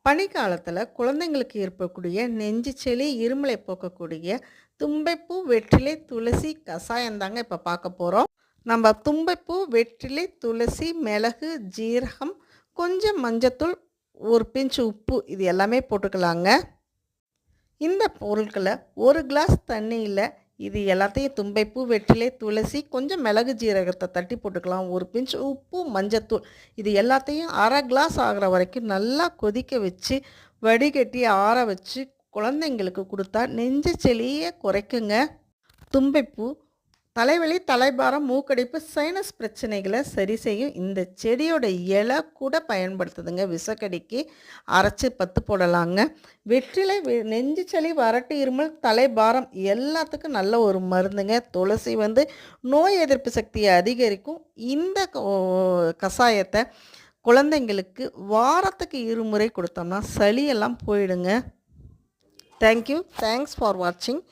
பனிக்காலத்தில் குழந்தைங்களுக்கு ஏற்படக்கூடிய நெஞ்சு சளி இருமலை போக்கக்கூடிய தும்பைப்பூ வெற்றிலை துளசி கஷாயம் தாங்க இப்போ பார்க்க போகிறோம். நம்ம தும்பைப்பூ வெற்றிலை துளசி மிளகு ஜீரகம் கொஞ்சம் மஞ்சத்தூள் ஒரு பிஞ்சு உப்பு இது எல்லாமே போட்டுக்கலாங்க. இந்த பொருட்களை ஒரு கிளாஸ் தண்ணியில் இது எல்லாத்தையும் தும்பைப்பூ வெற்றிலை துளசி கொஞ்சம் மிளகு ஜீரகத்தை தட்டி போட்டுக்கலாம். ஒரு பிஞ்ச் உப்பு மஞ்சத்தூள் இது எல்லாத்தையும் அரை கிளாஸ் ஆகிற வரைக்கும் நல்லா கொதிக்க வச்சு வடிகட்டி ஆற வச்சு குழந்தைங்களுக்கு கொடுத்தா நெஞ்சு சளியை குறைக்குங்க. தும்பைப்பூ தலைவலி தலைபாரம் மூக்கடைப்பு சைனஸ் பிரச்சனைகளை சரி செய்யும். இந்த செடியோட இலை கூட பயன்படுத்துதுங்க. விஷக்கடிக்கு அரைச்சி பத்து போடலாங்க. வெற்றிலை நெஞ்சு சளி வறட்டு இருமல் தலைபாரம் எல்லாத்துக்கும் நல்ல ஒரு மருந்துங்க. துளசி நோய் எதிர்ப்பு சக்தியை அதிகரிக்கும். இந்த கஷாயத்தை குழந்தைங்களுக்கு வாரத்துக்கு 2 முறை கொடுத்தோம்னா சளியெல்லாம் போயிடுங்க. தேங்க்யூ. தேங்க்ஸ் ஃபார் வாட்சிங்.